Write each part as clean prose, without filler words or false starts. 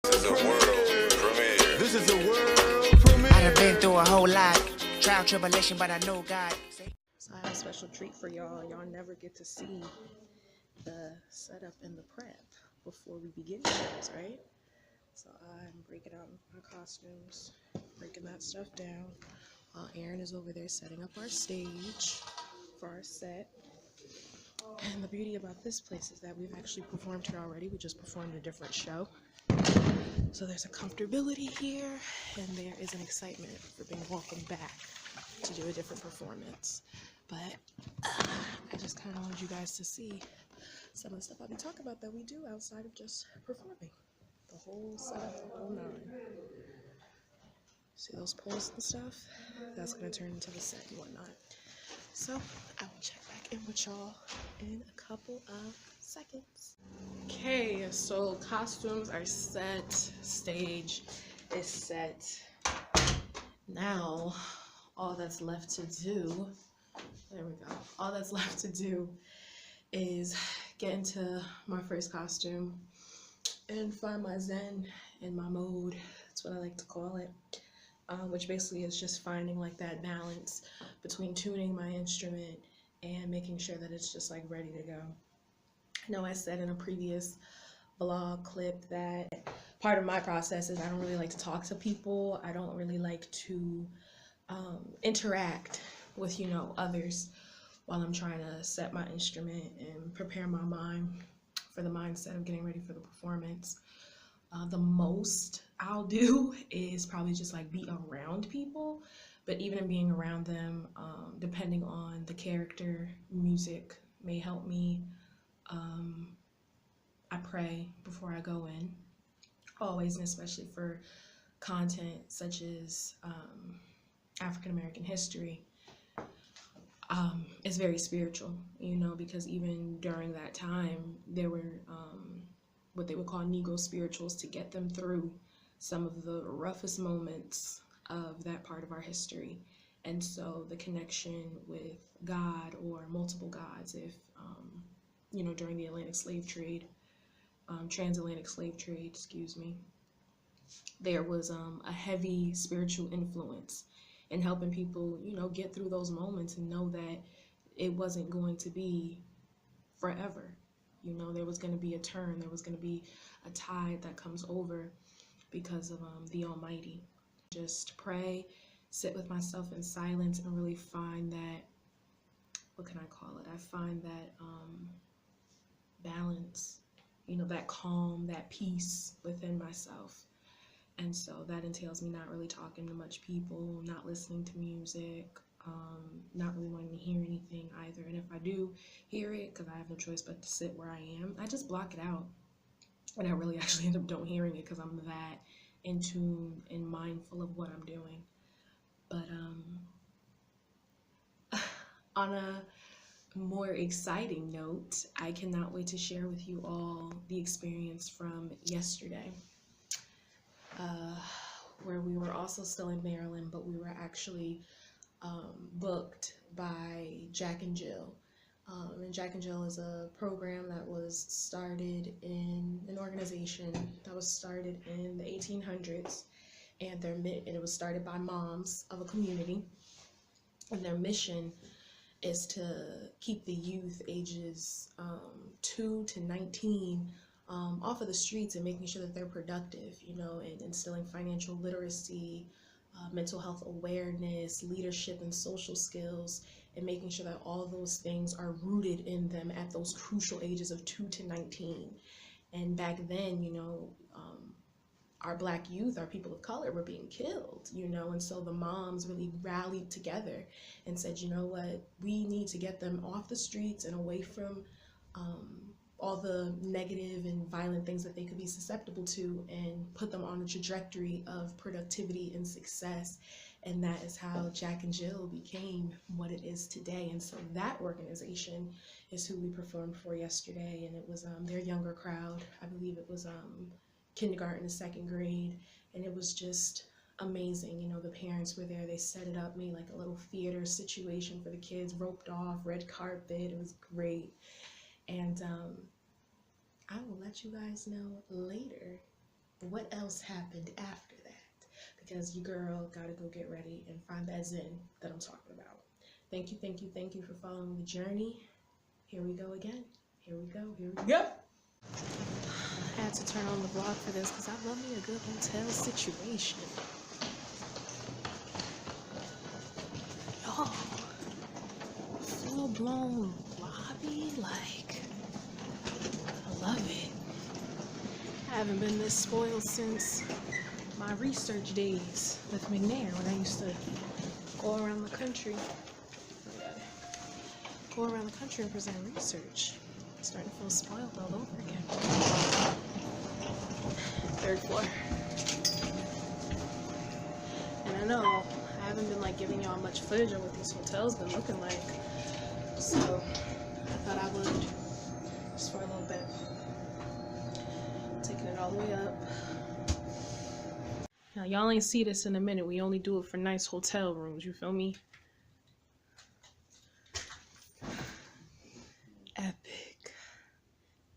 This is a world premiere. This is a world premiere. I done been through a whole lot, trial, tribulation, but I know God. So I have a special treat for y'all. Y'all never get to see the setup and the prep before we begin things, right? So I'm breaking out my costumes, breaking that stuff down. While Aaron is over there setting up our stage for our set. And the beauty about this place is that we've actually performed here already. We just performed a different show. So there's a comfortability here, and there is an excitement for being welcomed back to do a different performance. But I just kind of wanted you guys to see some of the stuff I'll be talking about that we do outside of just performing. The whole setup, the whole nine. See those poles and stuff? That's going to turn into the set and whatnot. So I will check back in with y'all in a couple of seconds. Okay, so costumes are set, stage is set. Now, all that's left to do, there we go, all that's left to do is get into my first costume and find my zen and my mode. That's what I like to call it. Which basically is just finding like that balance between tuning my instrument and making sure that it's just like ready to go. I know I said in a previous vlog clip that part of my process is I don't really like to talk to people. I don't really like to interact with, others while I'm trying to set my instrument and prepare my mind for the mindset of getting ready for the performance. The most I'll do is probably just like be around people, but even in being around them, depending on the character, music may help me. I pray before I go in, always, and especially for content such as African American history. It's very spiritual, because even during that time, there were what they would call Negro spirituals to get them through some of the roughest moments of that part of our history. And so the connection with God or multiple gods, if, during the Atlantic slave trade, transatlantic slave trade, there was a heavy spiritual influence in helping people, get through those moments and know that it wasn't going to be forever. There was going to be a turn, there was going to be a tide that comes over because of the Almighty. Just pray, sit with myself in silence, and really find that, what can I call it? I find that balance, that calm, that peace within myself. And so that entails me not really talking to much people, not listening to music, not really wanting to hear anything either. And if I do hear it, because I have no choice but to sit where I am, I just block it out. And I really actually end up don't hearing it because I'm that in tune and mindful of what I'm doing. But on a more exciting note, I cannot wait to share with you all the experience from yesterday, where we were also still in Maryland, but we were actually booked by Jack and Jill. And Jack and Jill is a program that was started in an organization that was started in the 1800s, and it was started by moms of a community, and their mission is to keep the youth ages 2 to 19 off of the streets and making sure that they're productive, and instilling financial literacy, mental health awareness, leadership and social skills, and making sure that all those things are rooted in them at those crucial ages of 2 to 19. And back then, our Black youth, our people of color, were being killed, and so the moms really rallied together and said, you know what, we need to get them off the streets and away from all the negative and violent things that they could be susceptible to, and put them on a trajectory of productivity and success. And that is how Jack and Jill became what it is today. And so that organization is who we performed for yesterday, and it was their younger crowd. I believe it was kindergarten to second grade, and it was just amazing. The parents were there, they set it up, made like a little theater situation for the kids, roped off, red carpet, it was great. And I will let you guys know later But what else happened after that? Because your girl gotta go get ready and find that zen that I'm talking about. Thank you, thank you, thank you for following the journey. Here we go again. Here we go, here we go. I had to turn on the vlog for this because I love me a good hotel situation. Y'all, full-blown lobby, like, I love it. I haven't been this spoiled since my research days with McNair when I used to go around the country. Go around the country and present research. Starting to feel spoiled all over again. 3rd floor. And I know I haven't been like giving y'all much footage of what these hotels been looking like. So I thought I would, just for a little bit. Taking it all the way up. Now y'all ain't see this in a minute. We only do it for nice hotel rooms, you feel me? Epic.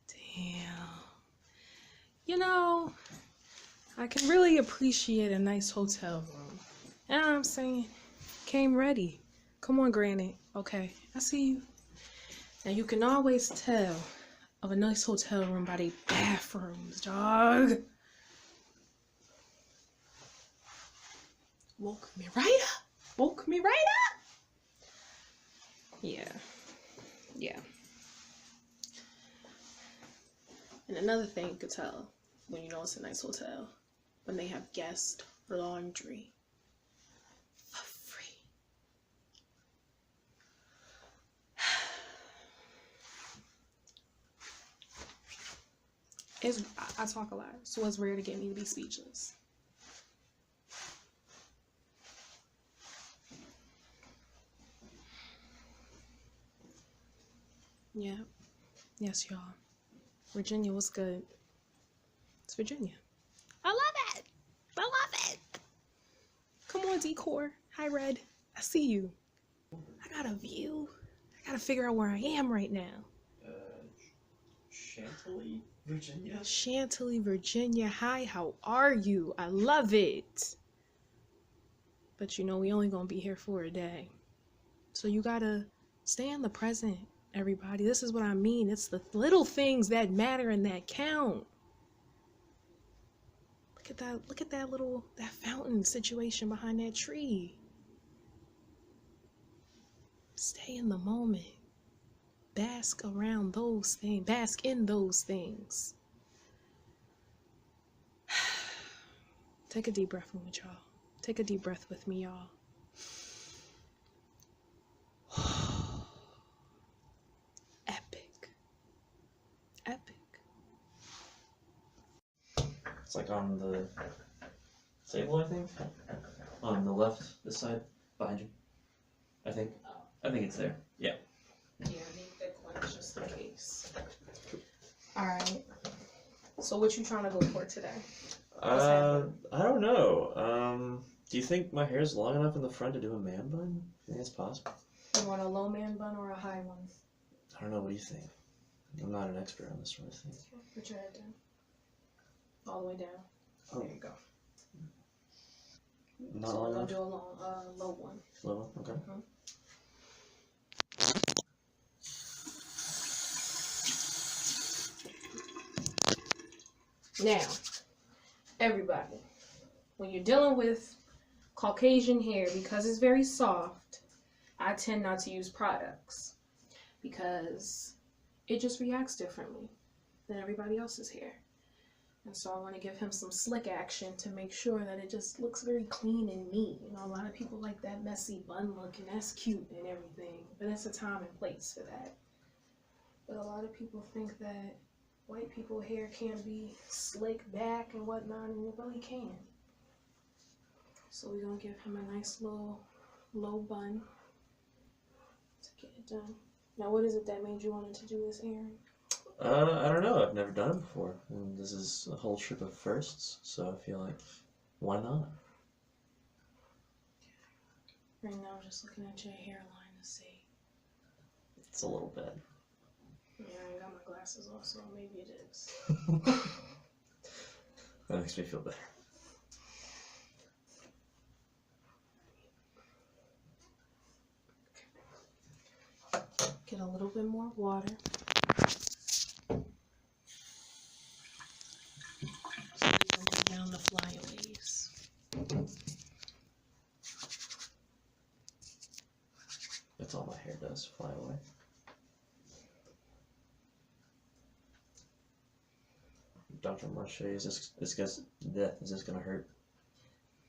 Damn. You know, I can really appreciate a nice hotel room. You know what I'm saying? Came ready. Come on, Granite. Okay, I see you. Now you can always tell of a nice hotel room by the bathrooms, dog. Woke me right up. Woke me right up. Yeah. Yeah. And another thing you could tell when you know it's a nice hotel, when they have guest laundry for free. I talk a lot, so it's rare to get me to be speechless. Yeah. Yes, y'all. Virginia was good. It's Virginia. I love it. I love it. Come on, Decor. Hi, Red. I see you. I got a view. I gotta figure out where I am right now. Chantilly, Virginia. Chantilly, Virginia. Hi, how are you? I love it. But you know, we only gonna be here for a day. So you gotta stay in the present, everybody. This is what I mean. It's the little things that matter and that count. Look at that fountain situation behind that tree. Stay in the moment. Bask around those things. Bask in those things. Take a deep breath with me, y'all. Take a deep breath with me, y'all. Epic. Epic. It's like on the table, I think. On the left, this side, behind you. I think it's there. Yeah. Yeah, I need thick ones just in case. Alright. So what you trying to go for today? I don't know. Do you think my hair's long enough in the front to do a man bun? Do you think that's possible? You want a low man bun or a high one? I don't know. What do you think? I'm not an expert on this sort of thing. Put your head down. All the way down. Oh. There you go. Not So long we're enough? gonna do a low one. Low? Okay. Now, everybody, when you're dealing with Caucasian hair, because it's very soft, I tend not to use products because it just reacts differently than everybody else's hair. And so I want to give him some slick action to make sure that it just looks very clean and neat. You know, a lot of people like that messy bun look, and that's cute and everything, but it's a time and place for that. But a lot of people think that white people hair can't be slick back and whatnot, and it really can. So we're gonna give him a nice little low bun to get it done. Now, what is it that made you wanted to do this, Aaron? I don't know. I've never done it before, and this is a whole trip of firsts. So I feel like, why not? Right now, I'm just looking at your hairline to see. It's a little bit. Yeah, I ain't got my glasses off, so maybe it is. That makes me feel better. Get a little bit more water. So we can bring down the flyaways. That's all my hair does, fly away. Dr. Marche, is this gonna hurt?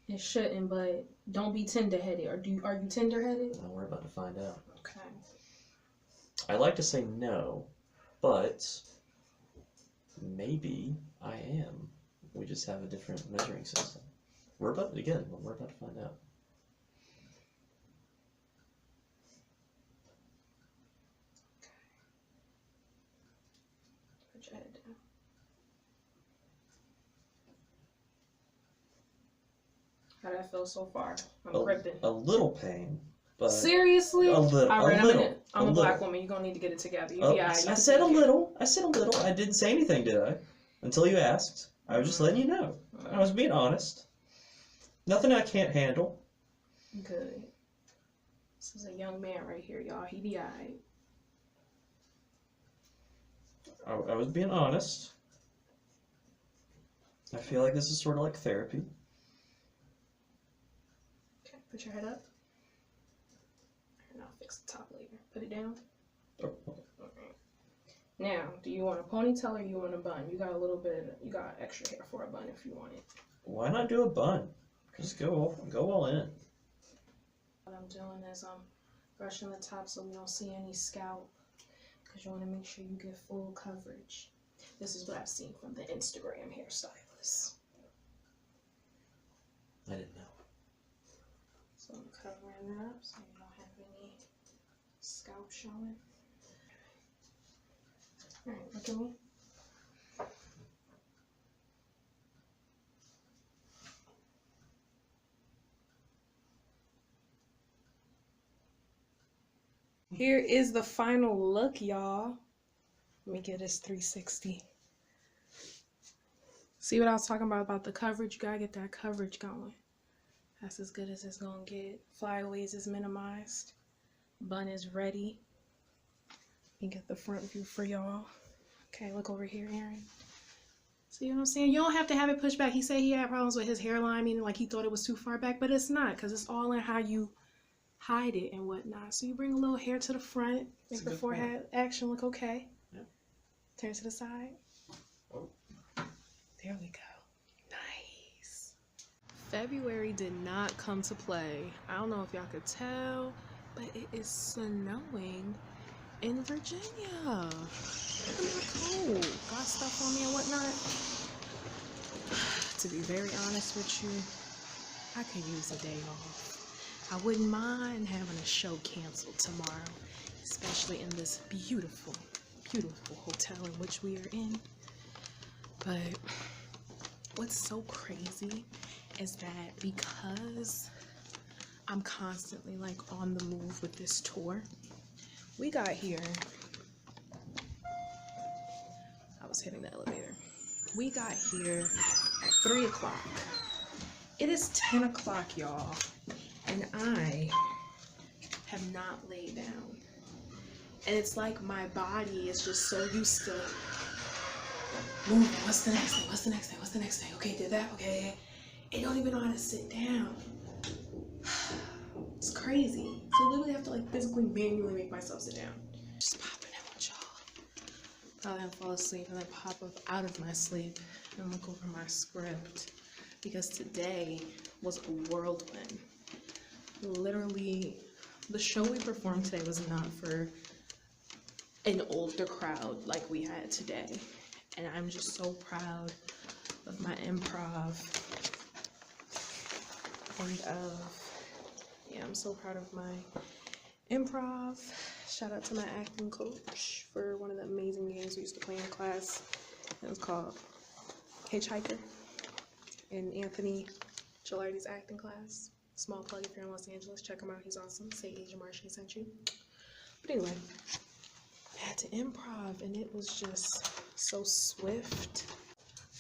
It shouldn't, but don't be tender-headed. Are you tender-headed? Well, we're about to find out. Okay. I like to say no, but maybe I am. We just have a different measuring system. We're about to find out. Put your head down. How did that feel so far? I'm gripping. A little pain, but Seriously? a little. All right, a little. I'm a black woman. You're gonna need to get it together. I said a little. I said a little. I didn't say anything, did I? Until you asked. I was just letting you know. I was being honest. Nothing I can't handle. Good. This is a young man right here, y'all. He be alright. I was being honest. I feel like this is sort of like therapy. Okay, put your head up. And I'll fix the top later. Put it down. Oh, okay. Okay. Now, do you want a ponytail or you want a bun? You got extra hair for a bun if you want it. Why not do a bun? Just go all in. What I'm doing is I'm brushing the top so we don't see any scalp, because you want to make sure you get full coverage. This is what I've seen from the Instagram hairstylists. I didn't know. So I'm covering that up so you don't have any scalp showing. Alright, look at me. Here is the final look, y'all. Let me get this 360. See what I was talking about the coverage? You gotta get that coverage going. That's as good as it's gonna get. Flyaways is minimized. Bun is ready. Let me get the front view for y'all. Okay, look over here, Aaron. See what I'm saying? You don't have to have it pushed back. He said he had problems with his hairline, meaning like he thought it was too far back, but it's not, because it's all in how you hide it and whatnot. So you bring a little hair to the front, make the forehead action look okay. Yeah. Turn to the side. Oh. There we go. Nice. February did not come to play. I don't know if y'all could tell, but it is snowing in Virginia. Look at my cold. Got stuff on me and whatnot. To be very honest with you, I could use a day off. I wouldn't mind having a show canceled tomorrow, especially in this beautiful, beautiful hotel in which we are in. But what's so crazy is that because I'm constantly like on the move with this tour, we got here. I was hitting the elevator. We got here at 3 o'clock. It is 10 o'clock, y'all. And I have not laid down. And it's like my body is just so used to moving. What's the next thing? What's the next thing? What's the next thing? Okay, did that? Okay. It don't even know how to sit down. It's crazy. So I literally have to like physically manually make myself sit down. Just popping in with y'all. Probably gonna fall asleep and then pop up out of my sleep and look over my script. Because today was a whirlwind. Literally, the show we performed today was not for an older crowd like we had today. And I'm just so proud of my improv and I'm so proud of my improv. Shout out to my acting coach for one of the amazing games we used to play in class. It was called Hitchhiker in Anthony Gilardi's acting class. Small plug if you're in Los Angeles, check him out, he's awesome. Say Asian Marche sent you. But anyway, I had to improv and it was just so swift.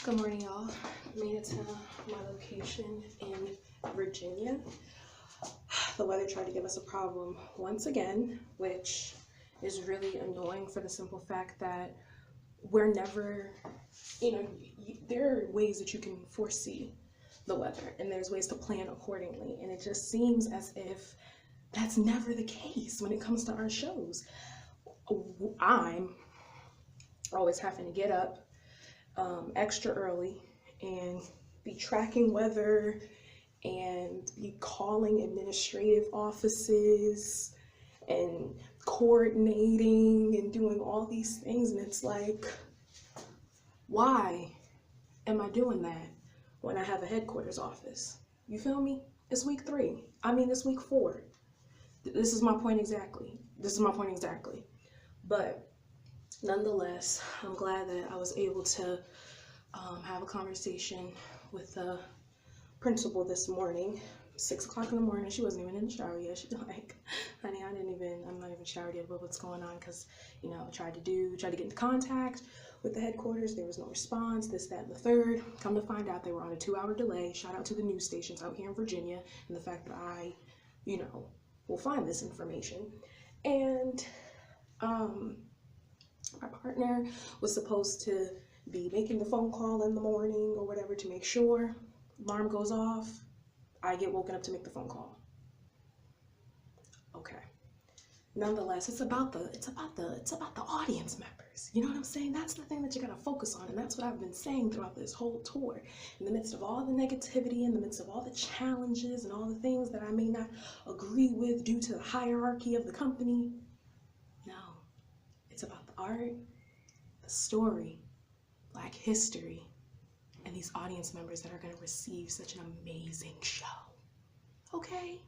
Good morning, y'all. made it to my location in Virginia. The weather tried to give us a problem once again, which is really annoying for the simple fact that we're never, there are ways that you can foresee the weather and there's ways to plan accordingly. And it just seems as if that's never the case when it comes to our shows. I'm always having to get up extra early and be tracking weather and be calling administrative offices and coordinating and doing all these things, and it's like, why am I doing that when I have a headquarters office? You feel me? It's week 3. It's week 4. This is my point exactly. But nonetheless, I'm glad that I was able to have a conversation with the principal this morning. 6 o'clock in the morning. She wasn't even in the shower yet. She's like, honey, I'm not even showered yet, but what's going on? Because, I tried to get into contact with the headquarters. There was no response, this, that, and the third. Come to find out, they were on a 2-hour delay. Shout out to the news stations out here in Virginia and the fact that I, will find this information. And my partner was supposed to be making the phone call in the morning or whatever to make sure. Alarm goes off. I get woken up to make the phone call. Okay. Nonetheless, it's about the audience members. You know what I'm saying? That's the thing that you gotta focus on, and that's what I've been saying throughout this whole tour. In the midst of all the negativity, in the midst of all the challenges and all the things that I may not agree with due to the hierarchy of the company, no, it's about the art, the story, Black history, and these audience members that are going to receive such an amazing show. Okay?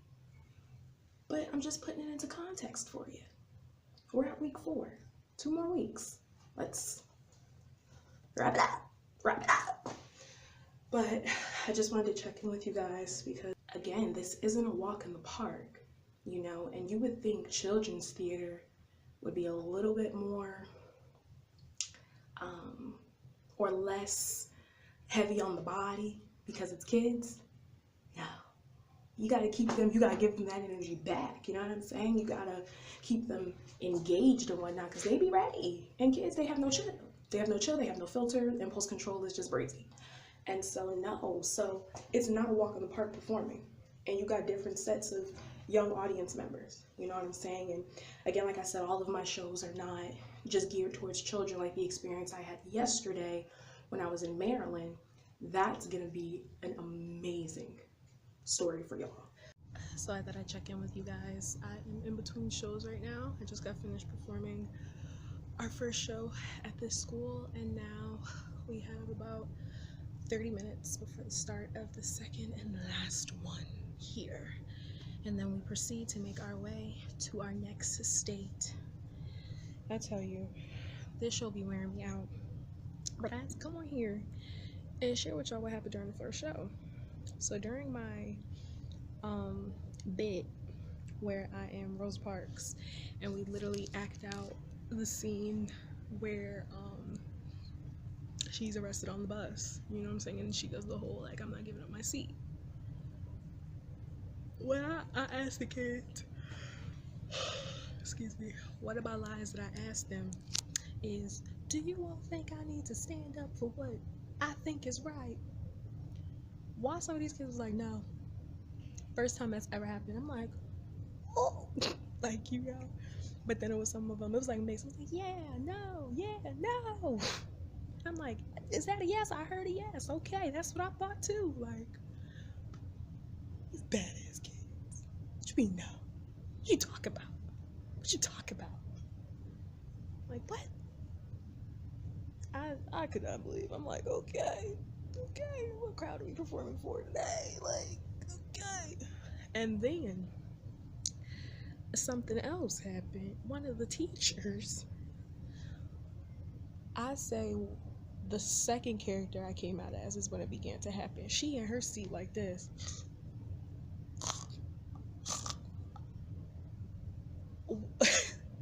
But I'm just putting it into context for you. We're at week 4. 2 more weeks. Let's wrap it up. But I just wanted to check in with you guys because, again, this isn't a walk in the park, and you would think children's theater would be a little bit more or less heavy on the body because it's kids. No, you got to keep them, you got to give them that energy back, you know what I'm saying? You got to keep them engaged and whatnot because they be ready. And kids, they have no chill, they have no filter. Impulse control is just crazy. And so so it's not a walk in the park performing, and you got different sets of young audience members, you know what I'm saying? And again, like I said, all of my shows are not just geared towards children. Like the experience I had yesterday when I was in Maryland, that's gonna be an amazing story for y'all. So I thought I'd check in with you guys. I am in between shows right now. I just got finished performing our first show at this school, and now we have about 30 minutes before the start of the second and last one here. And then we proceed to make our way to our next state. I tell you, this show be wearing me out. But I had to come on here and share with y'all what happened during the first show. So during my bit where I am Rosa Parks, and we literally act out the scene where she's arrested on the bus, you know what I'm saying? And she does the whole, like, I'm not giving up my seat. When I asked the kids, excuse me, one of my lines that I asked them is, do you all think I need to stand up for what I think is right? Why some of these kids was like, no. First time that's ever happened. I'm like, oh, like, you know. But then it was some of them, it was like mixed. I was like, yeah, no. I'm like, is that a yes? I heard a yes. Okay, that's what I thought too. Like, these badass kids. What you mean no? What you talk about? Like, what? I could not believe. I'm like, okay, what crowd are we performing for today? Like, okay. And then something else happened. One of the teachers, I say the second character I came out as is when it began to happen. She in her seat like this.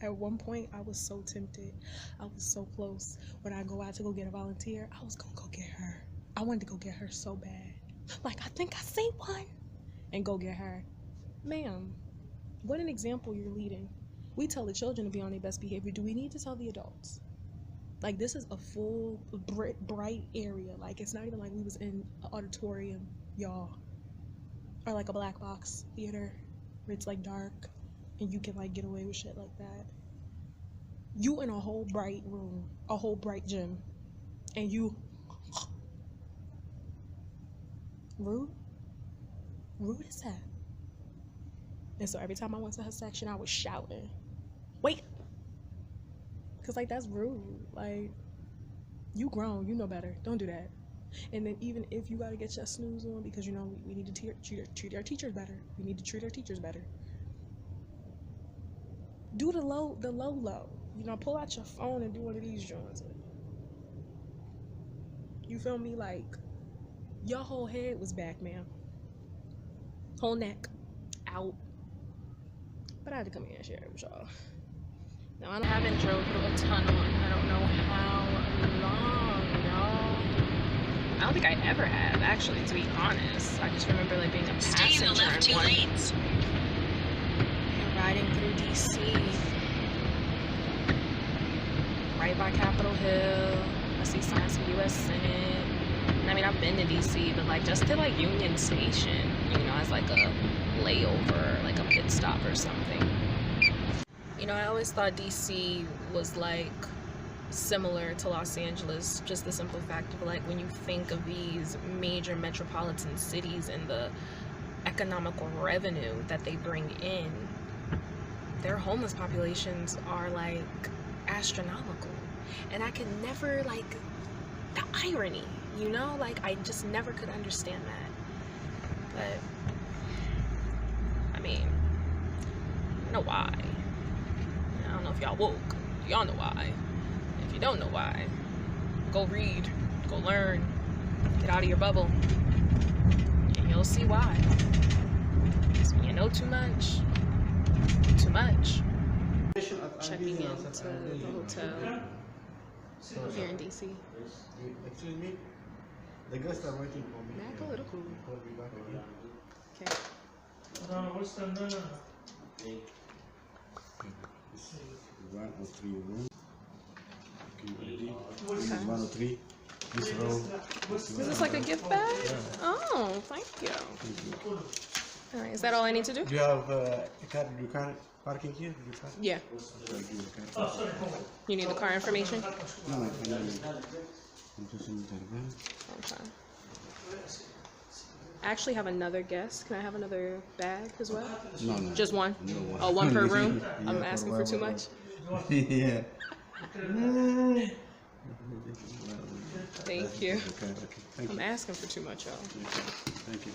At one point, I was so tempted. I was so close. When I go out to go get a volunteer, I was gonna go get her. I wanted to go get her so bad. Like, I think I see one. And go get her. Ma'am, what an example you're leading. We tell the children to be on their best behavior. Do we need to tell the adults? Like, this is a full, bright area. Like, it's not even like we was in an auditorium, y'all. Or like a black box theater where it's like dark and you can like get away with shit like that. You in a whole bright room, a whole bright gym, and you rude as that. And so every time I went to her section, I was shouting, wait, because like that's rude. Like, you grown, you know better, don't do that. And then even if you gotta get your snooze on, because you know we need to treat our teachers better. We need to treat our teachers better. Do the low. You know, pull out your phone and do one of these joints. You feel me? Like, your whole head was back, ma'am. Whole neck out. But I had to come here and share it with y'all. Now, I haven't drove through a tunnel in I don't know how long, y'all. I don't think I ever have, actually, to be honest. I just remember like being a passenger in left 2 lanes. And riding through DC. Right by Capitol Hill. I see signs for US Senate. And I mean, I've been to DC, but like just to like Union Station, you know, as like a layover, like a pit stop or something. You know, I always thought DC was like similar to Los Angeles, just the simple fact of like when you think of these major metropolitan cities and the economical revenue that they bring in, their homeless populations are like astronomical. And I could never, like, the irony, you know, like I just never could understand that. But I mean, I know why. I don't know if y'all woke. Y'all know why. If you don't know why, go read, go learn, get out of your bubble, and you'll see why. So when you know too much, checking into the hotel here in DC. Excuse me? The guests are waiting for me. May I go to the pool? I'll be back again. Okay. What's the name? This is 103 room. Okay, ready? Okay. This is 103. This room. Is this like a gift bag? Oh, thank you. All right, is that all I need to do? Do you have a car? Do you car parking here? Do you car? Yeah. Thank you. Okay. You need the car information? No, no, no. I'm just in the Okay. I actually have another guest. Can I have another bag as well? No, no. Just one? No one. Oh, one per room? Yeah, I'm asking for too much? Yeah. Thank you. Okay, thank I'm you. asking for too much, y'all. Thank you.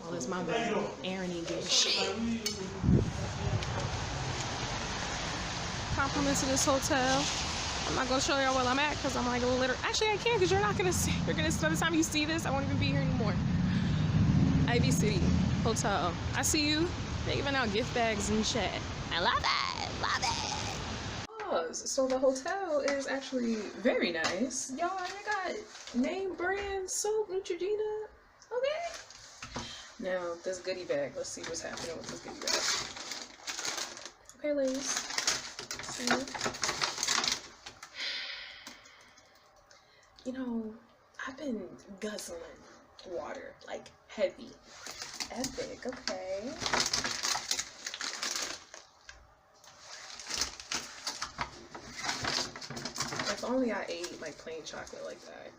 Well, it's my bad. Aaron ain't getting shit. Compliments to this hotel. I'm not gonna show y'all where I'm at because I'm like a little. Actually, I can because you're not gonna see. You're gonna. By the time you see this, I won't even be here anymore. Ivy City Hotel. I see you. They're giving out gift bags and shit. I love it. Love it. So the hotel is actually very nice. Y'all, I got name brand soap, Neutrogena. Okay. Now this goodie bag. Let's see what's happening with this goodie bag. Okay, ladies. See? You know, I've been guzzling water, like heavy. Epic, okay. If only I ate like plain chocolate like that.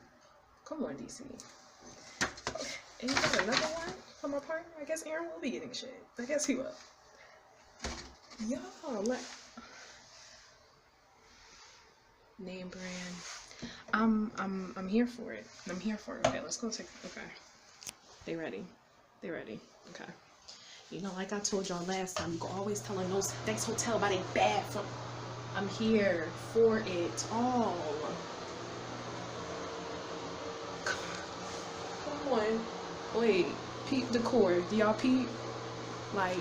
Come on, DC. Okay. And you got another one from my partner? I guess Aaron will be getting shit. I guess he will. Y'all, like, name brand. I'm here for it. I'm here for it. Okay, let's go take. Okay, they ready. They ready. Okay. You know, like I told y'all last time, you can always tell them those next hotel about a bathroom. I'm here for it all. Come on. Wait, peep decor. Do y'all peep? Like,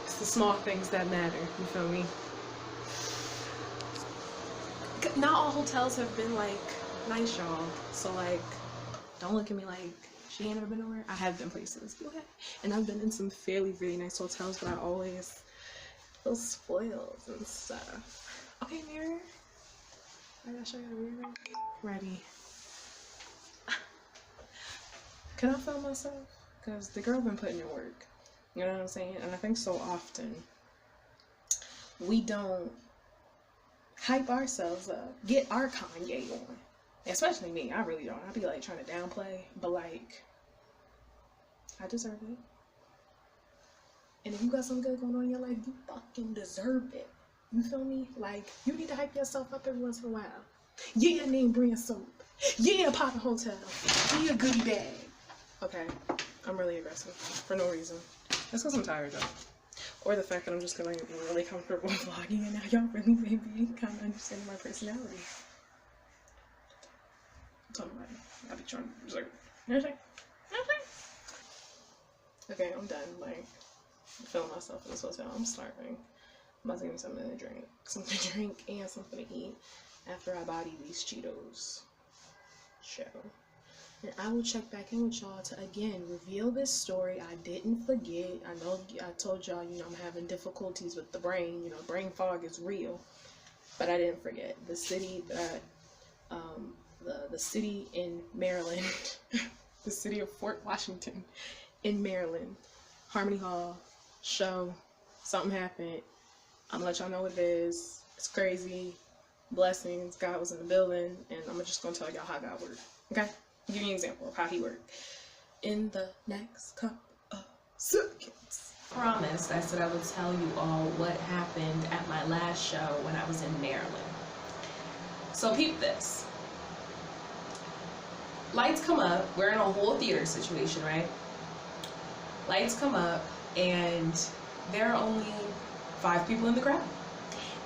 it's the small things that matter. You feel me? Not all hotels have been like nice, y'all. So like, don't look at me like she ain't never been nowhere. I have been places, okay? And I've been in some fairly really nice hotels, but I always feel spoiled and stuff. Okay, mirror. I gotta show you the mirror. Ready. Can I film myself? Because the girl been putting in work. You know what I'm saying? And I think so often we don't hype ourselves up, get our Kanye on. Especially me, I really don't. I be like trying to downplay, but like, I deserve it. And if you got something good going on in your life, you fucking deserve it. You feel me? Like, you need to hype yourself up every once in a while. Yeah, name brand soap. Yeah, Poppin' Hotel. Yeah, goodie bag. Okay, I'm really aggressive for no reason. That's because I'm tired though. Or the fact that I'm just feeling really comfortable vlogging and now y'all really maybe kind of understanding my personality. I'm talking about it. I be trying to just like, okay, I'm done. Like, feeling myself in this hotel. I'm starving. I'm about to give me something to drink. Something to drink and something to eat after I body these Cheetos. Show. And I will check back in with y'all to again reveal this story. I didn't forget. I know I told y'all, you know, I'm having difficulties with the brain. You know, brain fog is real. But I didn't forget the city that, the city in Maryland, the city of Fort Washington in Maryland, Harmony Hall show. Something happened. I'm gonna let y'all know what it is. It's crazy. Blessings. God was in the building, and I'm just gonna tell y'all how God worked. Okay. I'll give you an example of how he worked in the next couple of seconds. Promised, I said I would tell you all what happened at my last show when I was in Maryland. So peep this. Lights come up. We're in a whole theater situation, right? Lights come up, and there are only 5 people in the crowd.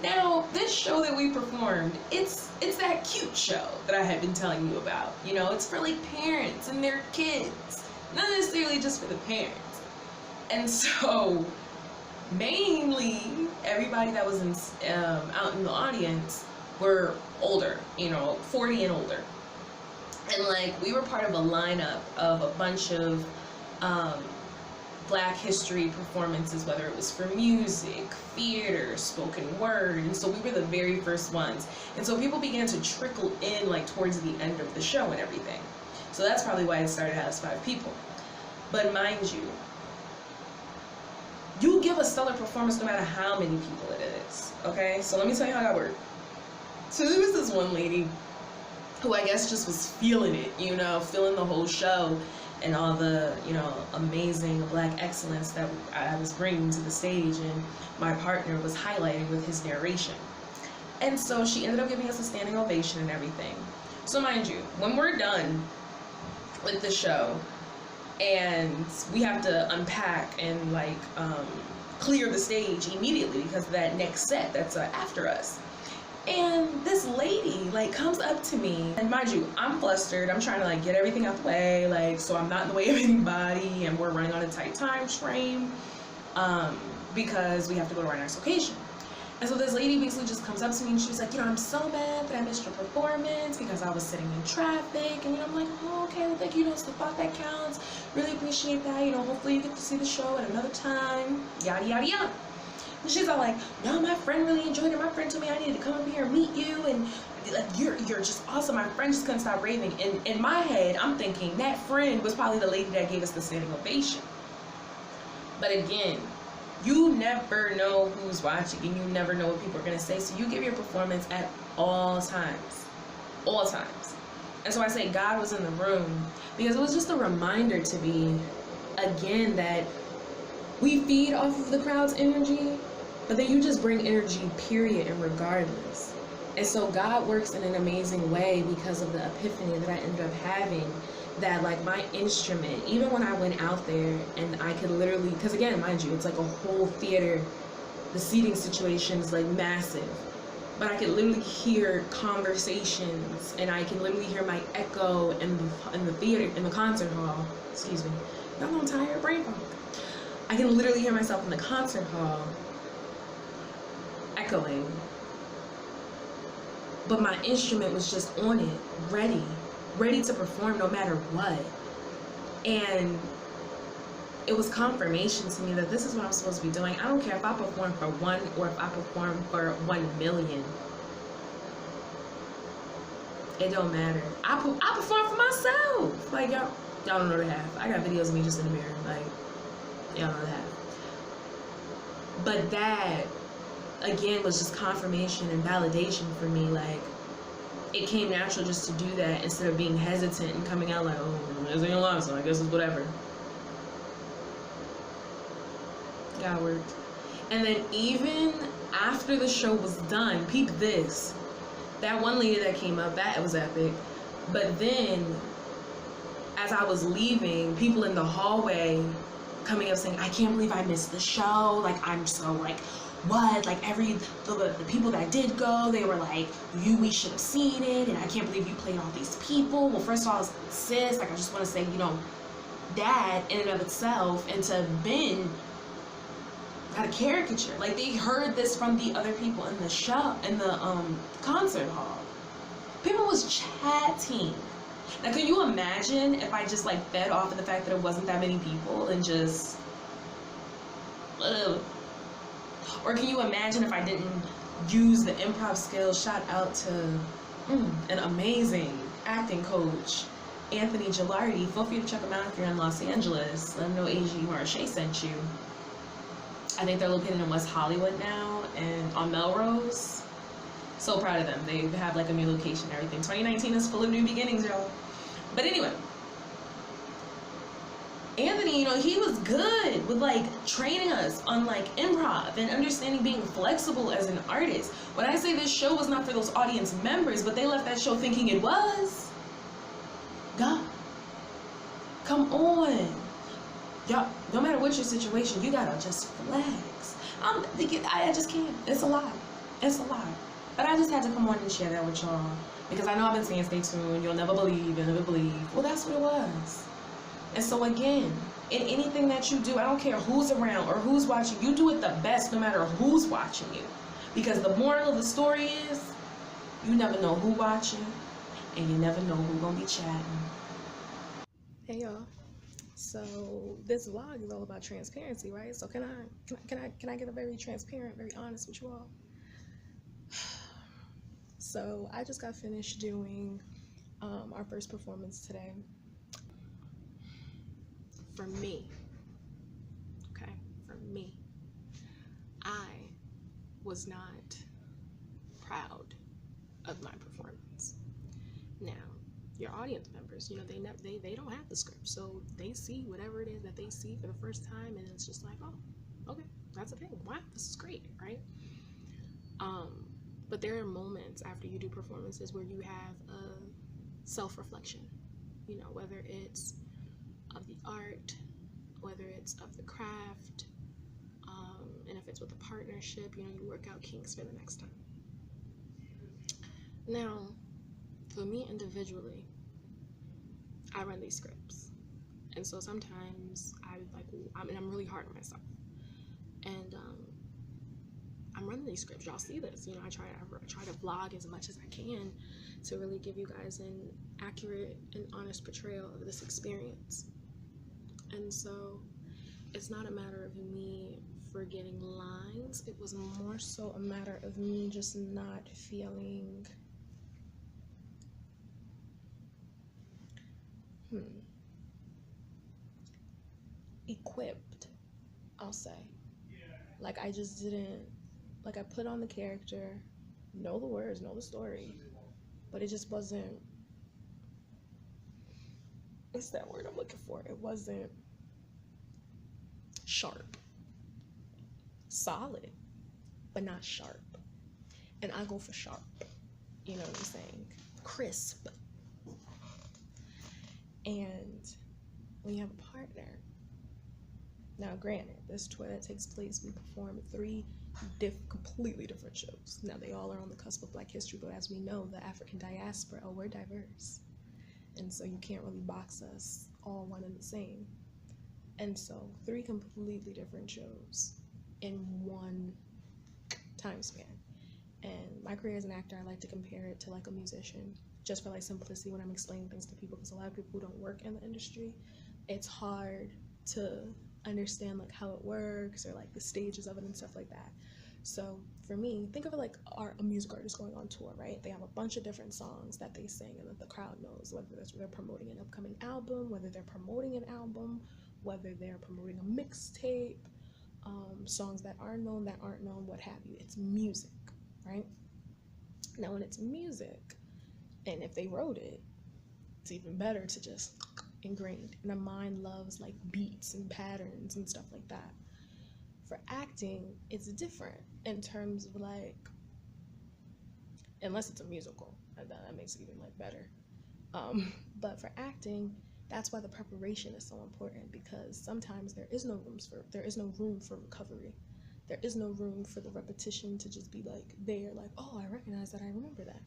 Now, this show that we performed, it's that cute show that I had been telling you about. You know, it's for like parents and their kids, not necessarily just for the parents. And so, mainly, everybody that was out in the audience were older, you know, 40 and older. And like, we were part of a lineup of a bunch of Black history performances, whether it was for music, theater, spoken word, and so we were the very first ones. And so people began to trickle in like towards the end of the show and everything. So that's probably why it started as 5 people. But mind you, you give a stellar performance no matter how many people it is, okay? So let me tell you how that worked. So there was this one lady who I guess just was feeling it, you know, feeling the whole show and all the, you know, amazing Black excellence that I was bringing to the stage, and my partner was highlighting with his narration. And so she ended up giving us a standing ovation and everything. So mind you, when we're done with the show and we have to unpack and like clear the stage immediately because of that next set that's after us. And this lady like comes up to me, and mind you, I'm flustered. I'm trying to like get everything out the way, like so I'm not in the way of anybody, and we're running on a tight time frame because we have to go to our next location. And so this lady basically just comes up to me and she's like, you know, I'm so mad that I missed your performance because I was sitting in traffic. And you know, I'm like, oh, okay, well, thank you, the thought that counts. Really appreciate that. You know, hopefully you get to see the show at another time. Yada yada yada. And she's all like, no, my friend really enjoyed it. My friend told me I needed to come up here and meet you, and like you're just awesome. My friend just couldn't stop raving. And in my head, I'm thinking that friend was probably the lady that gave us the standing ovation. But again, you never know who's watching, and you never know what people are gonna say. So you give your performance at all times, all times. And so I say God was in the room because it was just a reminder to me, again, that we feed off of the crowd's energy, but then you just bring energy, period, and regardless. And so God works in an amazing way because of the epiphany that I ended up having, that like my instrument, even when I went out there and I could literally, because again, mind you, it's like a whole theater, the seating situation is like massive, but I could literally hear conversations, and I can literally hear my echo in the theater, in the concert hall, excuse me, y'all I'm tired, brain fog. I can literally hear myself in the concert hall echoing but my instrument was just on it, ready to perform no matter what. And it was confirmation to me that this is what I'm supposed to be doing. I don't care if I perform for 1 or if I perform for 1 million. It don't matter. I perform for myself. Like, y'all don't know the half. I got videos of me just in the mirror. Like, y'all know the half. But that, again, was just confirmation and validation for me. Like, it came natural just to do that instead of being hesitant and coming out like, oh, this ain't live, so I guess it's whatever. God worked. And then even after the show was done, peep this. That one lady that came up, that was epic. But then, as I was leaving, people in the hallway coming up saying, I can't believe I missed the show. Like, I'm so like, what? Like, the people that did go, they were like, we should have seen it, and I can't believe you played all these people. Well, first of all, sis, like, I just want to say, you know, that in and of itself, and to have been not a caricature. Like, they heard this from the other people in the show, in the concert hall. People was chatting. Now, can you imagine if I just like fed off of the fact that it wasn't that many people and just, or can you imagine if I didn't use the improv skills? Shout out to an amazing acting coach, Anthony Gilardi. Feel free to check him out if you're in Los Angeles. Let him know AG Marche sent you. I think they're located in West Hollywood now and on Melrose. So proud of them. They have like a new location and everything. 2019 is full of new beginnings, y'all. But anyway, Anthony, you know, he was good with like training us on like improv and understanding being flexible as an artist. When I say this show was not for those audience members, but they left that show thinking it was. God, come on. Y'all, no matter what your situation, you gotta just flex. I just can't. It's a lot. It's a lot. But I just had to come on and share that with y'all. Because I know I've been saying stay tuned, you'll never believe, you'll never believe. Well, that's what it was. And so again, in anything that you do, I don't care who's around or who's watching, you do it the best no matter who's watching you. Because the moral of the story is, you never know who watching, and you never know who gonna be chatting. Hey y'all. So this vlog is all about transparency, right? So can I get a very transparent, very honest with you all? So I just got finished doing our first performance today. For me, okay, for me, I was not proud of my performance. Now, your audience members, you know, they don't have the script, so they see whatever it is that they see for the first time, and it's just like, oh, okay, that's a thing. Wow, this is great, right? But there are moments after you do performances where you have a self-reflection, you know, whether it's of the art, whether it's of the craft, and if it's with a partnership, you know, you work out kinks for the next time. Now, for me individually, I run these scripts, and so sometimes I'm really hard on myself, and I'm running these scripts. Y'all see this, you know. I try to vlog as much as I can to really give you guys an accurate and honest portrayal of this experience. And so it's not a matter of me forgetting lines. It was more so a matter of me just not feeling equipped, I'll say. Like, I just didn't, like, I put on the character, know the words, know the story, but it just wasn't, what's that word I'm looking for? It wasn't sharp. Solid, but not sharp. And I go for sharp, you know what I'm saying? Crisp. And when you have a partner, now granted, this tour that takes place, we perform 3 completely different shows. Now they all are on the cusp of Black history, but as we know, the African diaspora, we're diverse. And so you can't really box us all one and the same. And so 3 completely different shows in one time span. And my career as an actor, I like to compare it to like a musician, just for like simplicity when I'm explaining things to people, because a lot of people who don't work in the industry, it's hard to understand like how it works or like the stages of it and stuff like that. So for me, think of it like a music artist going on tour, right? They have a bunch of different songs that they sing and that the crowd knows, whether they're promoting an upcoming album, whether they're promoting an album, whether they're promoting a mixtape, songs that are known, that aren't known, what have you. It's music, right? Now when it's music, and if they wrote it, it's even better to just ingrained. And the mind loves like beats and patterns and stuff like that. For acting, it's different in terms of like, unless it's a musical, and that makes it even like better. But for acting, that's why the preparation is so important, because sometimes there is no room for recovery. There is no room for the repetition to just be like there, like, oh, I recognize that, I remember that.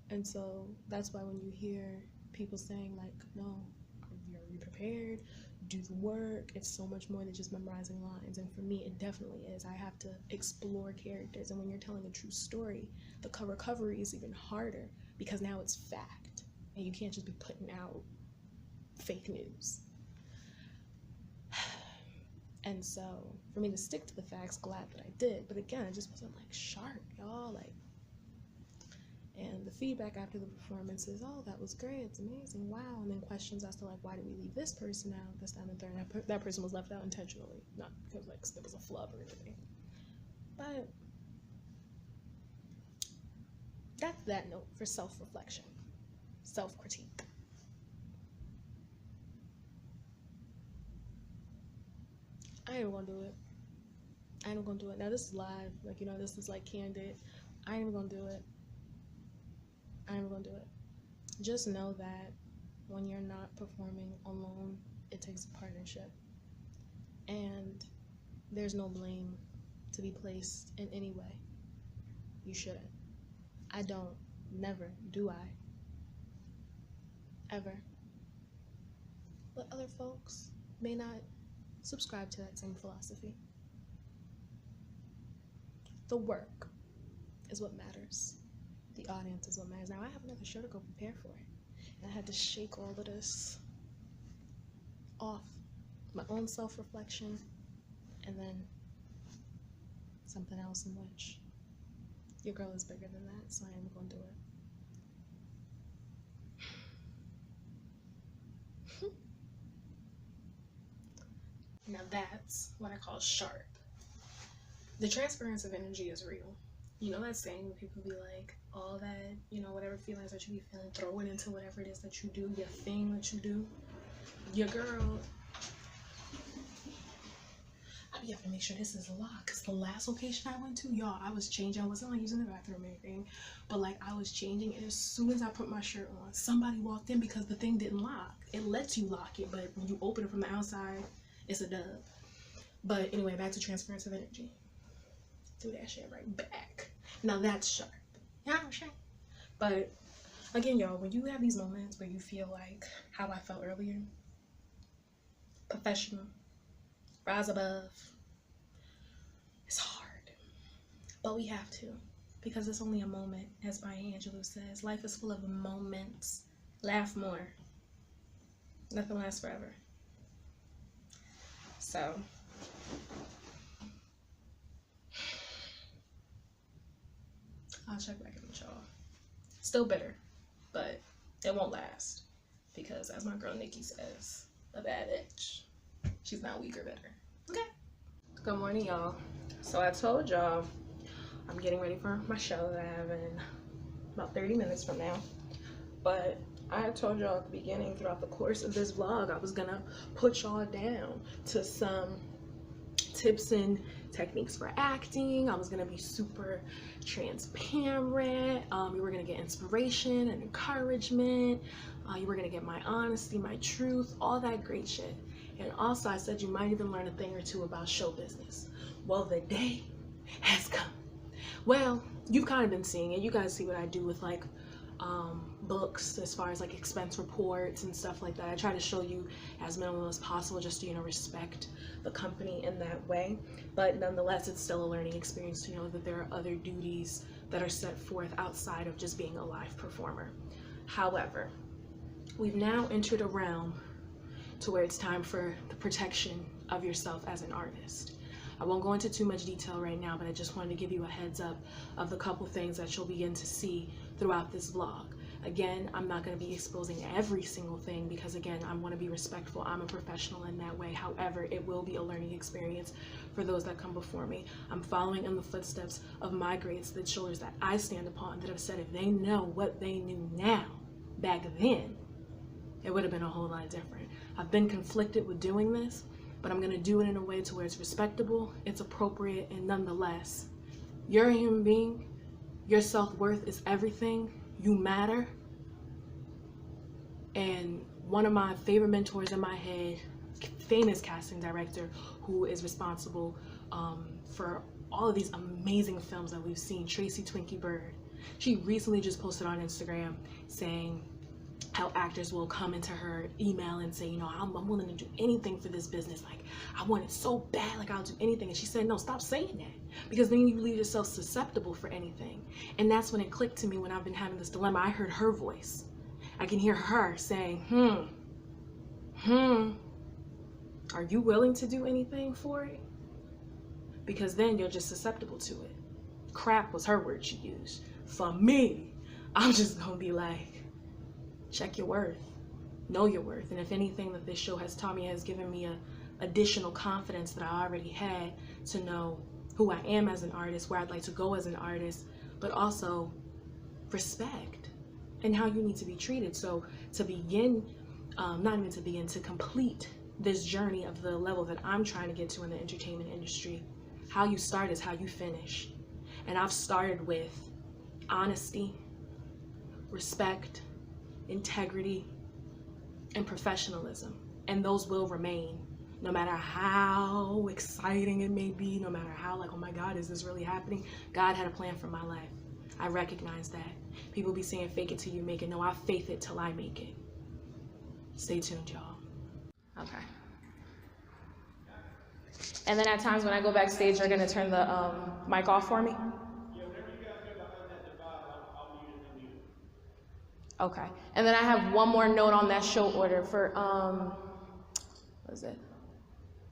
And so that's why when you hear people saying like, no, are you prepared? Do the work. It's so much more than just memorizing lines. And for me, it definitely is. I have to explore characters. And when you're telling a true story, the recovery is even harder, because now it's fact. And you can't just be putting out fake news. And so for me to stick to the facts, glad that I did. But again, it just wasn't like sharp, y'all. Like, and the feedback after the performance is, oh, that was great, it's amazing, wow. And then questions as to like, why did we leave this person out, this, that, and the third. And that person was left out intentionally, not because like there was a flub or anything. But that's that note for self-reflection, self-critique. I ain't gonna do it. I ain't gonna do it. Now this is live, like, you know, this is like candid. I ain't gonna do it. I ain't gonna do it. Just know that when you're not performing alone, it takes a partnership. And there's no blame to be placed in any way. You shouldn't. I don't. Never do I. Ever. But other folks may not subscribe to that same philosophy. The work is what matters. The audience is what matters. Now I have another show to go prepare for, and I had to shake all of this off. My own self-reflection, and then something else in which your girl is bigger than that, so I am gonna do it. Now that's what I call sharp. The transference of energy is real. You know that saying where people be like, all that, you know, whatever feelings that you be feeling, throw it into whatever it is that you do, your thing that you do. Your girl, I have to make sure this is locked, because the last location I went to, y'all, I was changing. I wasn't like using the bathroom or anything, but like I was changing, and as soon as I put my shirt on, somebody walked in because the thing didn't lock. It lets you lock it, but when you open it from the outside, it's a dub. But anyway, back to transference of energy. Do that shit right back. Now that's sharp. Yeah, sure. But again, y'all, when you have these moments where you feel like how I felt earlier, professional, rise above, it's hard, but we have to, because it's only a moment. As Maya Angelou says, life is full of moments. Laugh more. Nothing lasts forever. So I'll check back in with y'all. Still bitter, but it won't last, because as my girl Nikki says, a bad bitch, she's not weak or bitter. Okay. Good morning, y'all. So I told y'all I'm getting ready for my show that I have in about 30 minutes from now. But I told y'all at the beginning, throughout the course of this vlog, I was gonna put y'all down to some tips and techniques for acting. I was gonna be super transparent. You were gonna get inspiration and encouragement. You were gonna get my honesty, my truth, all that great shit. And also I said you might even learn a thing or two about show business. Well, the day has come. Well, you've kind of been seeing it. You guys see what I do with like books, as far as like expense reports and stuff like that. I try to show you as minimal as possible, just to, you know, respect the company in that way. But nonetheless, it's still a learning experience to know that there are other duties that are set forth outside of just being a live performer. However, we've now entered a realm to where it's time for the protection of yourself as an artist. I won't go into too much detail right now, but I just wanted to give you a heads up of the couple things that you'll begin to see throughout this vlog. Again, I'm not going to be exposing every single thing because, again, I want to be respectful. I'm a professional in that way. However, it will be a learning experience for those that come before me. I'm following in the footsteps of my greats, the shoulders that I stand upon, that have said if they know what they knew now, back then, it would have been a whole lot different. I've been conflicted with doing this, but I'm going to do it in a way to where it's respectable, it's appropriate, and nonetheless, you're a human being. Your self-worth is everything. You matter. And one of my favorite mentors in my head, famous casting director who is responsible for all of these amazing films that we've seen, Tracy Twinkie Bird, she recently just posted on Instagram saying how actors will come into her email and say, you know, I'm willing to do anything for this business. Like, I want it so bad, like I'll do anything. And she said, no, stop saying that, because then you leave yourself susceptible for anything. And that's when it clicked to me when I've been having this dilemma. I heard her voice. I can hear her saying, are you willing to do anything for it? Because then you're just susceptible to it. Crap was her word she used. For me, I'm just gonna be like, check your worth, know your worth. And if anything that this show has taught me has given me a additional confidence that I already had to know who I am as an artist, where I'd like to go as an artist, but also respect and how you need to be treated. So to begin, to complete this journey of the level that I'm trying to get to in the entertainment industry, how you start is how you finish. And I've started with honesty, respect, integrity, and professionalism, and those will remain no matter how exciting it may be, no matter how like, oh my God, is this really happening? God had a plan for my life. I recognize that. People be saying fake it till you make it. No, I faith it till I make it. Stay tuned, y'all. Okay. And then at times when I go backstage, you're gonna turn the mic off for me? Okay. And then I have one more note on that show order for, what is it?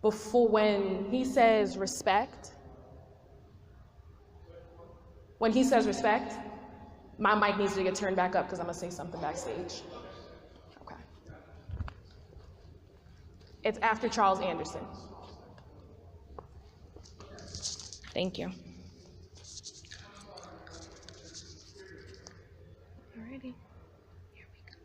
Before, when he says respect, my mic needs to get turned back up because I'm gonna say something backstage. Okay. It's after Charles Anderson. Thank you. Alrighty. Here we go.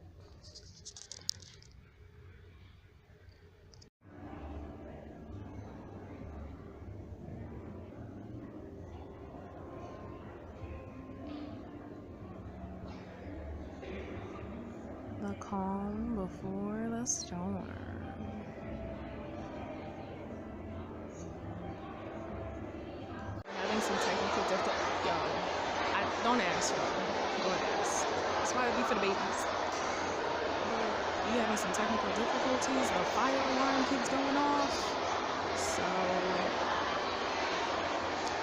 The calm before the storm. Having some technical difficulties. Yo, don't ask, y'all. Don't ask. That's why I be for the babies. We having some technical difficulties. The fire alarm keeps going off. So, I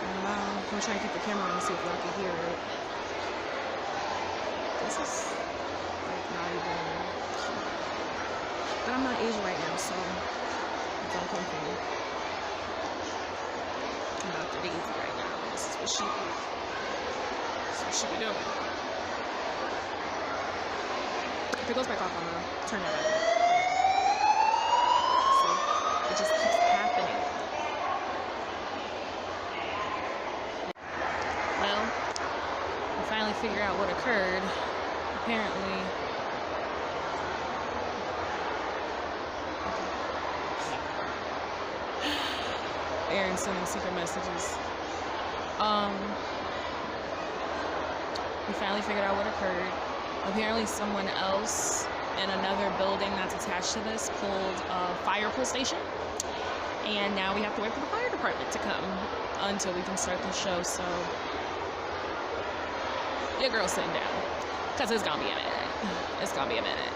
don't know. I'm gonna try and keep the camera on and see if y'all can hear it. This is like not even. But I'm not Asian right now, so don't come for me. I'm Dr. Daisy right now. This is what she be. This is what she be doing. If it goes back off, I'm gonna turn that back on. See? It just keeps happening. Well, we finally figured out what occurred. Apparently, Aaron's sending secret messages. We finally figured out what occurred. Apparently someone else in another building that's attached to this pulled a fire pull station. And now we have to wait for the fire department to come until we can start the show. So your girl's sitting down because it's gonna be a minute. It's gonna be a minute.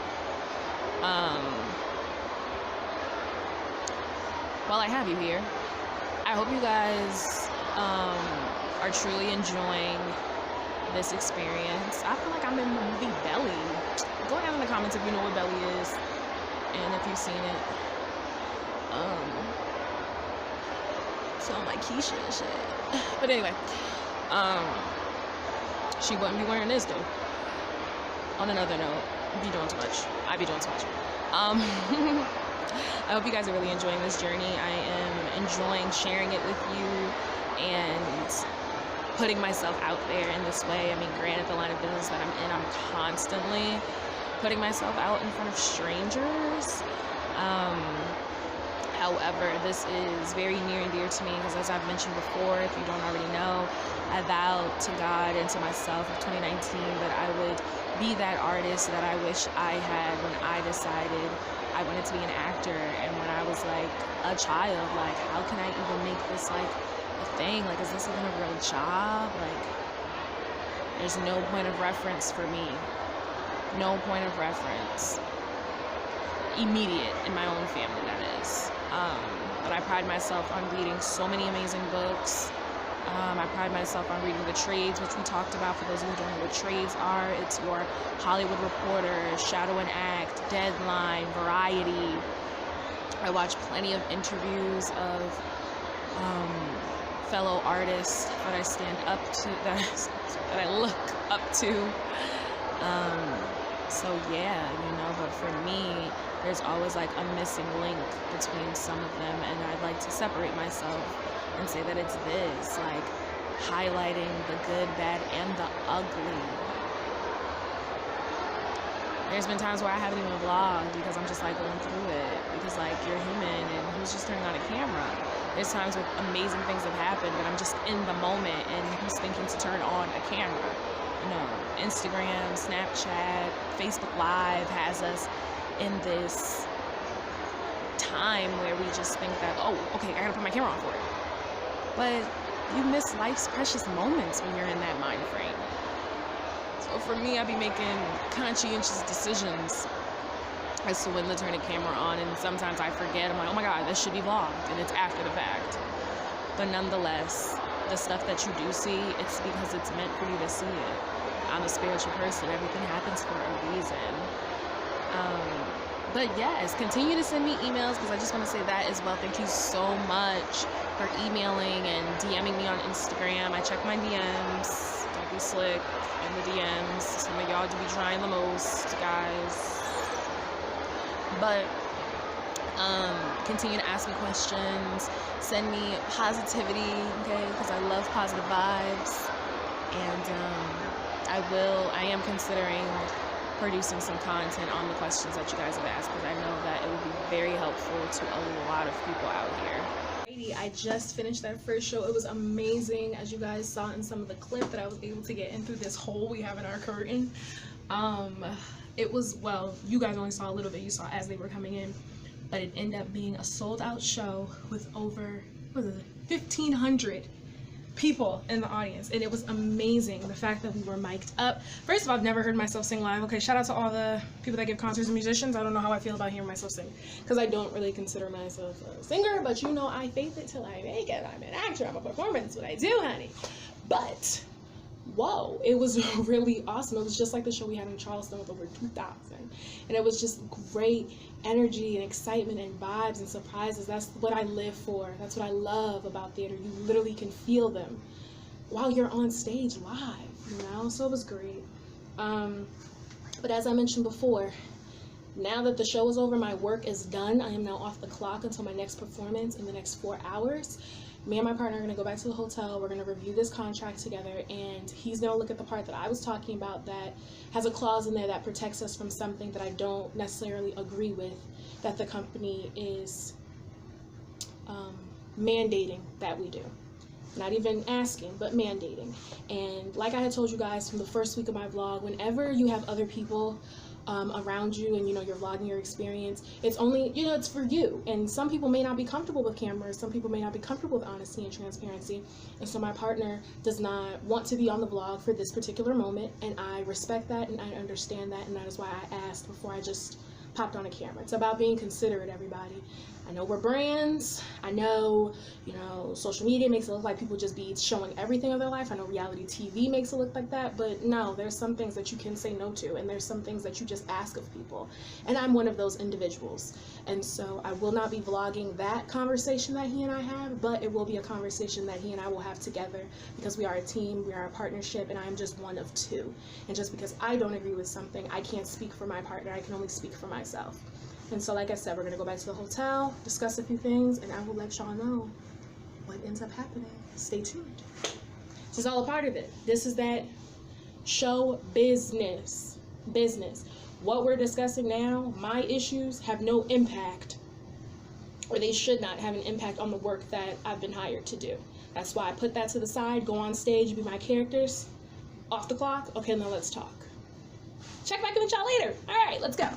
While I have you here, I hope you guys are truly enjoying this experience. I feel like I'm in the movie Belly. Go down in the comments if you know what Belly is and if you've seen it. Sound like Keisha and shit. But anyway, she wouldn't be wearing this though. On another note, be doing too much. I be doing too much. I hope you guys are really enjoying this journey. I am enjoying sharing it with you and putting myself out there in this way. I mean, granted, the line of business that I'm in, I'm constantly putting myself out in front of strangers. However, this is very near and dear to me because, as I've mentioned before, if you don't already know, I vowed to God and to myself in 2019 that I would be that artist that I wish I had when I decided I wanted to be an actor. And when I was like a child, like, how can I even make this like a thing? Like, is this even a real job? Like, there's no point of reference for me. No point of reference. Immediate in my own family, that is. But I pride myself on reading so many amazing books. I pride myself on reading the trades, which we talked about. For those of you who don't know what trades are, it's your Hollywood Reporter, Shadow and Act, Deadline, Variety. I watch plenty of interviews of fellow artists that I stand up to, that I look up to. So yeah, you know, but for me, there's always like a missing link between some of them, and I'd like to separate myself and say that it's this, like, highlighting the good, bad, and the ugly. There's been times where I haven't even vlogged because I'm just like going through it, because like, you're human and who's just turning on a camera? There's times where amazing things have happened, but I'm just in the moment and who's thinking to turn on a camera? You know, Instagram, Snapchat, Facebook Live has us in this time where we just think that, oh, okay, I gotta put my camera on for it. But you miss life's precious moments when you're in that mind frame. So for me, I be making conscientious decisions as to when to turn the camera on, and sometimes I forget. I'm like, oh my God, this should be vlogged, and it's after the fact. But nonetheless, the stuff that you do see, it's because it's meant for you to see it. I'm a spiritual person. Everything happens for a reason. But yes, continue to send me emails, because I just want to say that as well. Thank you so much for emailing and DMing me on Instagram. I check my DMs. Don't be slick in the DMs. Some of y'all do be trying the most, guys. But continue to ask me questions. Send me positivity, okay? Because I love positive vibes. And I am considering producing some content on the questions that you guys have asked, because I know that it would be very helpful to a lot of people out here. I just finished that first show. It was amazing, as you guys saw in some of the clip that I was able to get in through this hole we have in our curtain. It was, well, you guys only saw a little bit, you saw as they were coming in, but it ended up being a sold out show with over, what was it, 1,500 people in the audience, and it was amazing. The fact that we were mic'd up. First of all, I've never heard myself sing live. Okay, shout out to all the people that give concerts and musicians. I don't know how I feel about hearing myself sing, because I don't really consider myself a singer, but you know, I faith it till I make it. I'm an actor, I'm a performer, that's what I do, honey. But whoa, it was really awesome. It was just like the show we had in Charleston with over 2,000, and it was just great energy and excitement and vibes and surprises. That's what I live for. That's what I love about theater. You literally can feel them while you're on stage live, you know? So it was great. But as I mentioned before, now that the show is over, my work is done. I am now off the clock until my next performance in the next 4 hours. Me and my partner are going to go back to the hotel. We're going to review this contract together, and he's going to look at the part that I was talking about that has a clause in there that protects us from something that I don't necessarily agree with, that the company is mandating that we do. Not even asking, but mandating. And like I had told you guys from the first week of my vlog, whenever you have other people around you and, you know, you're vlogging your experience, it's only, you know, it's for you. And some people may not be comfortable with cameras. Some people may not be comfortable with honesty and transparency. And so my partner does not want to be on the vlog for this particular moment. And I respect that and I understand that. And that is why I asked before I just popped on a camera. It's about being considerate, everybody. I know we're brands. I know, social media makes it look like people just be showing everything of their life. I know reality TV makes it look like that, but no, there's some things that you can say no to, and there's some things that you just ask of people. And I'm one of those individuals. And so I will not be vlogging that conversation that he and I have, but it will be a conversation that he and I will have together, because we are a team, we are a partnership, and I am just one of two. And just because I don't agree with something, I can't speak for my partner, I can only speak for myself. And so, like I said, we're going to go back to the hotel, discuss a few things, and I will let y'all know what ends up happening. Stay tuned. This is all a part of it. This is that show business. What we're discussing now, my issues, have no impact, or they should not have an impact on the work that I've been hired to do. That's why I put that to the side, go on stage, be my characters. Off the clock. Okay, now let's talk. Check back in with y'all later. All right, let's go.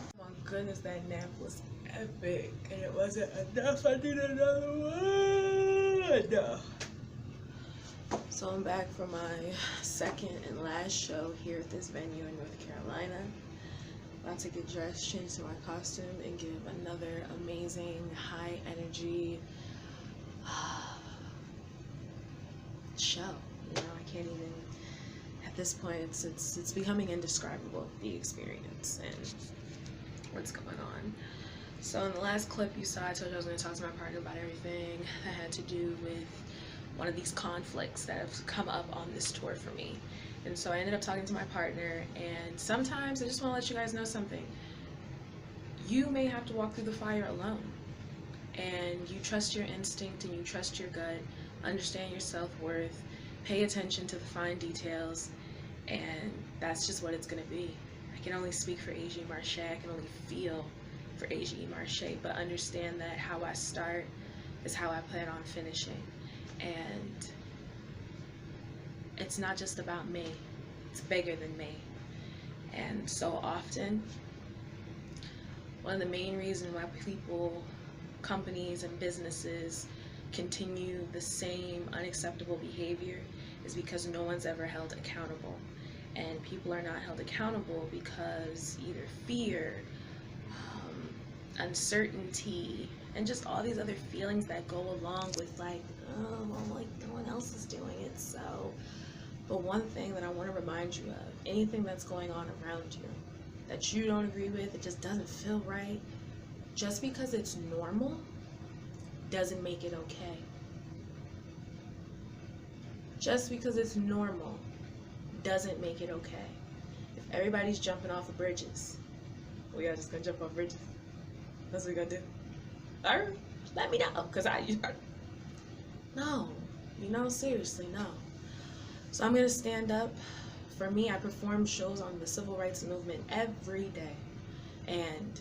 Goodness, that nap was epic, and it wasn't enough. I need another one. So I'm back for my second and last show here at this venue in North Carolina. About to get dressed, change to my costume, and give another amazing, high energy show. I can't even. At this point, it's becoming indescribable, the experience and what's going on. So in the last clip you saw, I told you I was going to talk to my partner about everything that had to do with one of these conflicts that have come up on this tour for me. And so I ended up talking to my partner, and sometimes I just want to let you guys know something. You may have to walk through the fire alone, and you trust your instinct and you trust your gut, understand your self-worth, pay attention to the fine details, and that's just what it's going to be. I can only speak for A.G. Marche, I can only feel for A.G. Marche, but understand that how I start is how I plan on finishing. And it's not just about me, it's bigger than me. And so often, one of the main reasons why people, companies, and businesses continue the same unacceptable behavior is because no one's ever held accountable. And people are not held accountable because either fear, uncertainty, and just all these other feelings that go along with no one else is doing it, so. But one thing that I want to remind you of, anything that's going on around you that you don't agree with, it just doesn't feel right, just because it's normal doesn't make it okay. Just because it's normal doesn't make it okay. If everybody's jumping off of bridges, we are just gonna jump off bridges. That's what we're gonna do. Alright, let me know, cause no, seriously, no. So I'm gonna stand up. For me, I perform shows on the civil rights movement every day, and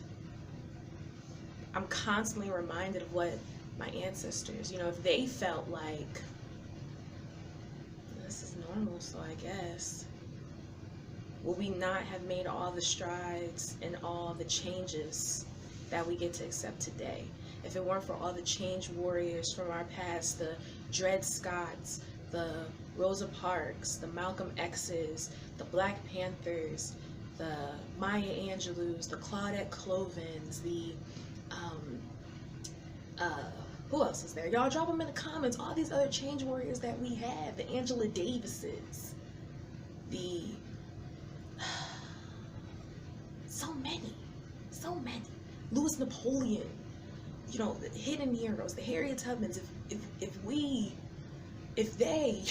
I'm constantly reminded of what my ancestors, if they felt like this is normal, so I guess, will we not have made all the strides and all the changes that we get to accept today? If it weren't for all the change warriors from our past, the Dred Scotts, the Rosa Parks, the Malcolm X's, the Black Panthers, the Maya Angelou's, the Claudette Clovens, the who else is there? Y'all drop them in the comments. All these other change warriors that we have, the Angela Davises, the so many, Louis Napoleon, the hidden heroes, the Harriet Tubmans. If they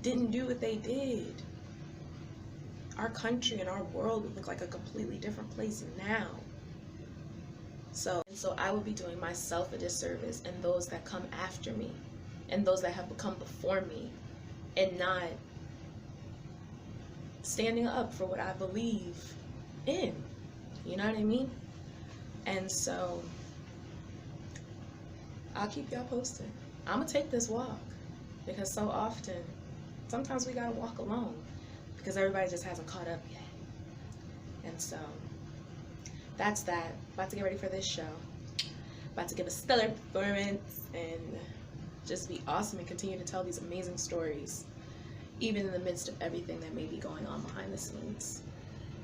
didn't do what they did, our country and our world would look like a completely different place now. So I would be doing myself a disservice, and those that come after me, and those that have become before me, and not standing up for what I believe in. You know what I mean? And so I'll keep y'all posted. I'm gonna take this walk, because so often, sometimes we gotta walk alone, because everybody just hasn't caught up yet. And so that's that. About to get ready for this show. About to give a stellar performance and just be awesome and continue to tell these amazing stories, even in the midst of everything that may be going on behind the scenes.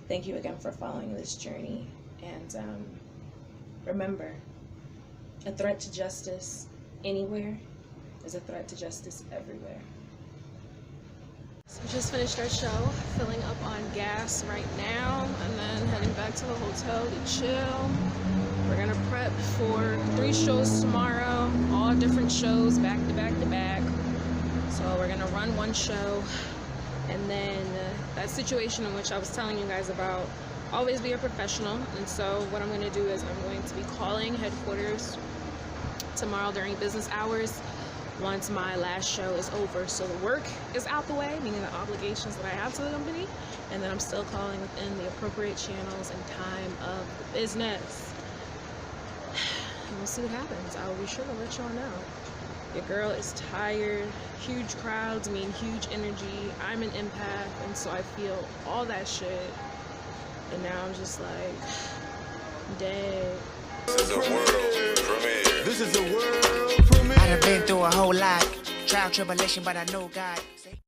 Thank you again for following this journey. And remember, A threat to justice anywhere is a threat to justice everywhere. So we just finished our show, filling up on gas right now, and then heading back to the hotel to chill. We're gonna prep for 3 shows tomorrow, all different shows, back to back to back. So we're gonna run 1 show, and then that situation in which I was telling you guys about, always be a professional. And so what I'm going to do is I'm going to be calling headquarters tomorrow during business hours once my last show is over, so the work is out the way, meaning the obligations that I have to the company, and then I'm still calling within the appropriate channels and time of the business. And we'll see what happens. I will be sure to let y'all know. Your girl is tired. Huge crowds mean huge energy. I'm an empath, and so I feel all that shit. And now I'm just like, dead. This is a world premiere. This is a world premiere. I done been through a whole lot. Trial, tribulation, but I know God.